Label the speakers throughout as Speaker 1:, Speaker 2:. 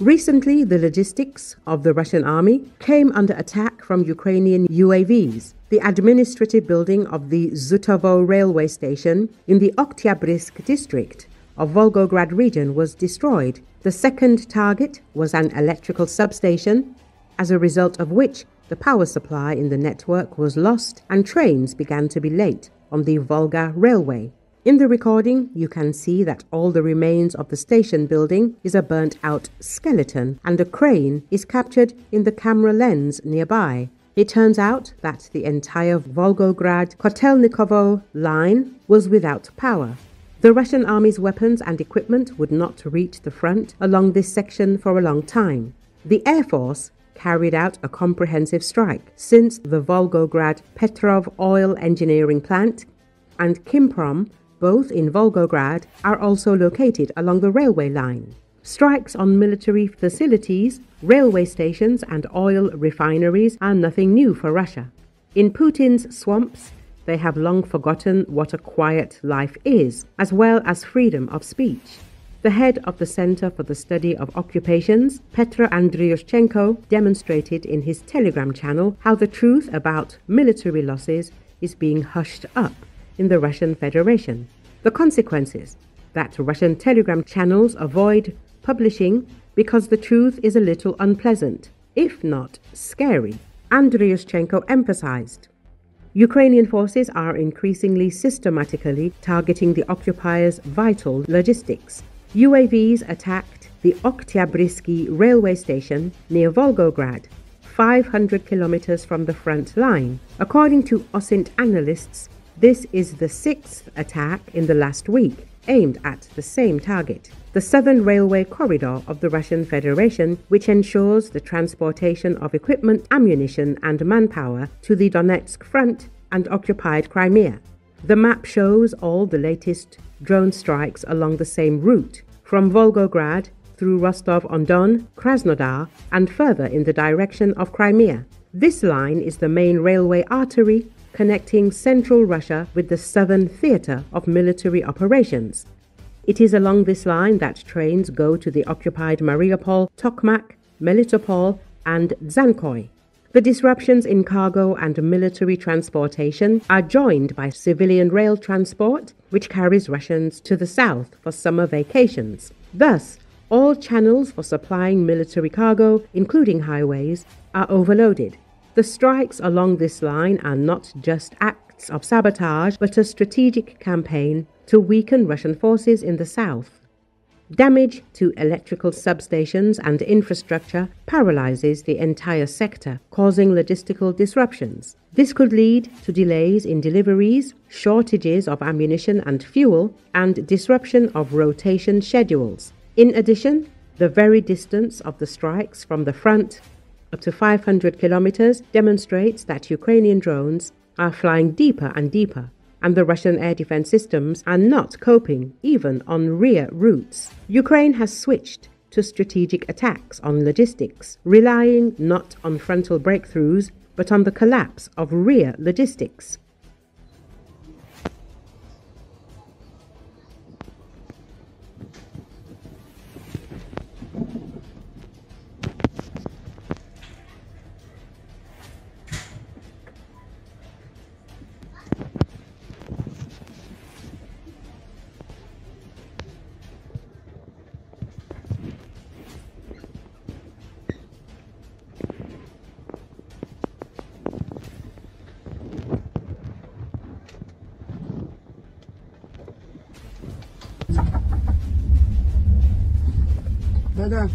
Speaker 1: Recently, the logistics of the Russian army came under attack from Ukrainian UAVs. The administrative building of the Zhutovo railway station in the Oktyabrsky district of Volgograd region was destroyed. The second target was an electrical substation, as a result of which the power supply in the network was lost and trains began to be late on the Volga railway. In the recording, you can see that all the remains of the station building is a burnt-out skeleton, and a crane is captured in the camera lens nearby. It turns out that the entire Volgograd-Kotelnikovo line was without power. The Russian army's weapons and equipment would not reach the front along this section for a long time. The Air Force carried out a comprehensive strike since the Volgograd Petrov oil engineering plant and Kimprom, both in Volgograd, are also located along the railway line. Strikes on military facilities, railway stations and oil refineries are nothing new for Russia. In Putin's swamps, they have long forgotten what a quiet life is, as well as freedom of speech. The head of the Center for the Study of Occupations, Petro Andriushchenko, demonstrated in his Telegram channel how the truth about military losses is being hushed up in the Russian Federation. The consequences that Russian Telegram channels avoid publishing because the truth is a little unpleasant, if not scary, Andriushchenko emphasized. Ukrainian forces are increasingly systematically targeting the occupiers' vital logistics. UAVs attacked the Oktyabrsky railway station near Volgograd, 500 kilometers from the front line. According to OSINT analysts, this is the sixth attack in the last week, aimed at the same target, the southern railway corridor of the Russian Federation, which ensures the transportation of equipment, ammunition and manpower to the Donetsk front and occupied Crimea. The map shows all the latest drone strikes along the same route, from Volgograd through Rostov-on-Don, Krasnodar, and further in the direction of Crimea. This line is the main railway artery connecting central Russia with the southern theater of military operations. It is along this line that trains go to the occupied Mariupol, Tokmak, Melitopol and Dzhankoy. The disruptions in cargo and military transportation are joined by civilian rail transport, which carries Russians to the south for summer vacations. Thus, all channels for supplying military cargo, including highways, are overloaded. The strikes along this line are not just acts of sabotage, but a strategic campaign to weaken Russian forces in the south. Damage to electrical substations and infrastructure paralyzes the entire sector, causing logistical disruptions. This could lead to delays in deliveries, shortages of ammunition and fuel, and disruption of rotation schedules. In addition, the very distance of the strikes from the front, up to 500 kilometers, demonstrates that Ukrainian drones are flying deeper and deeper, and the Russian air defense systems are not coping even on rear routes. Ukraine has switched to strategic attacks on logistics, relying not on frontal breakthroughs, but on the collapse of rear logistics.
Speaker 2: Да-да.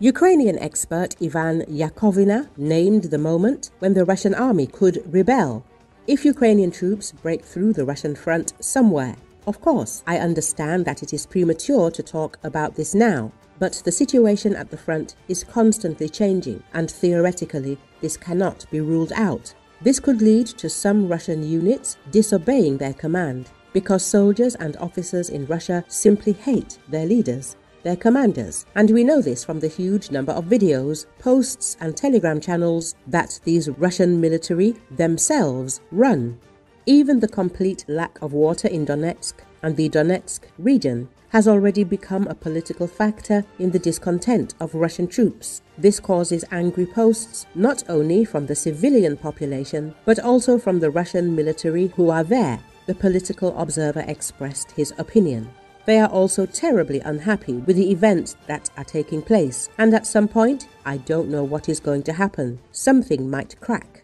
Speaker 1: Ukrainian expert Ivan Yakovina named the moment when the Russian army could rebel if Ukrainian troops break through the Russian front somewhere. Of course, I understand that it is premature to talk about this now, but the situation at the front is constantly changing, and theoretically, this cannot be ruled out. This could lead to some Russian units disobeying their command, because soldiers and officers in Russia simply hate their leaders, their commanders, and we know this from the huge number of videos, posts and telegram channels that these Russian military themselves run. Even the complete lack of water in Donetsk and the Donetsk region has already become a political factor in the discontent of Russian troops. This causes angry posts not only from the civilian population, but also from the Russian military who are there. The political observer expressed his opinion. They are also terribly unhappy with the events that are taking place, and at some point, I don't know what is going to happen. Something might crack.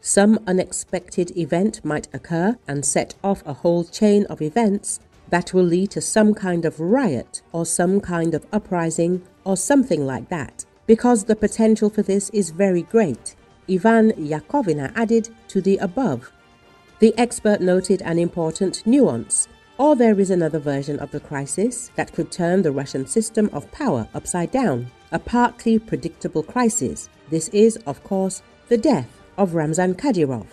Speaker 1: Some unexpected event might occur and set off a whole chain of events that will lead to some kind of riot or some kind of uprising or something like that, because the potential for this is very great, Ivan Yakovina added to the above. The expert noted an important nuance, or there is another version of the crisis that could turn the Russian system of power upside down, a partly predictable crisis. This is, of course, the death of Ramzan Kadyrov.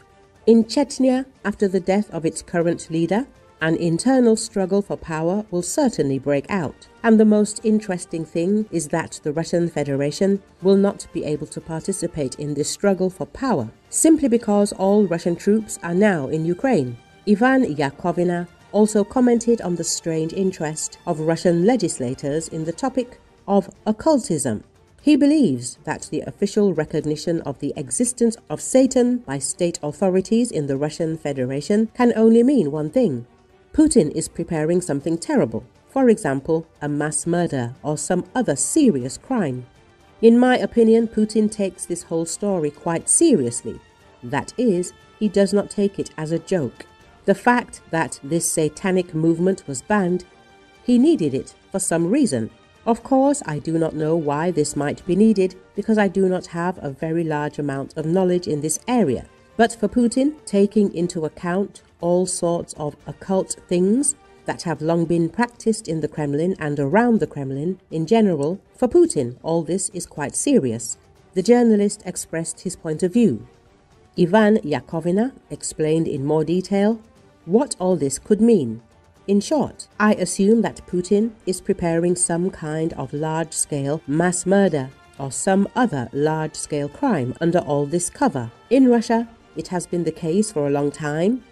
Speaker 1: In Chechnya, after the death of its current leader, an internal struggle for power will certainly break out. And the most interesting thing is that the Russian Federation will not be able to participate in this struggle for power, simply because all Russian troops are now in Ukraine. Ivan Yakovina also commented on the strange interest of Russian legislators in the topic of occultism. He believes that the official recognition of the existence of Satan by state authorities in the Russian Federation can only mean one thing. Putin is preparing something terrible, for example, a mass murder or some other serious crime. In my opinion, Putin takes this whole story quite seriously. That is, he does not take it as a joke. The fact that this satanic movement was banned, he needed it for some reason. Of course, I do not know why this might be needed because I do not have a very large amount of knowledge in this area. But for Putin, taking into account all sorts of occult things that have long been practiced in the Kremlin and around the Kremlin in general, for Putin, all this is quite serious. The journalist expressed his point of view. Ivan Yakovina explained in more detail what all this could mean. In short, I assume that Putin is preparing some kind of large-scale mass murder or some other large-scale crime under all this cover. In Russia, it has been the case for a long time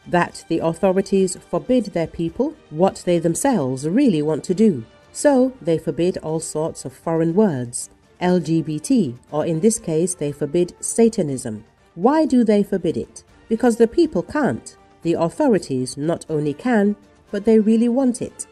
Speaker 1: that the authorities forbid their people what they themselves really want to do. So they forbid all sorts of foreign words, LGBT, or in this case they forbid Satanism. Why do they forbid it? Because the people can't. The authorities not only can, but they really want it.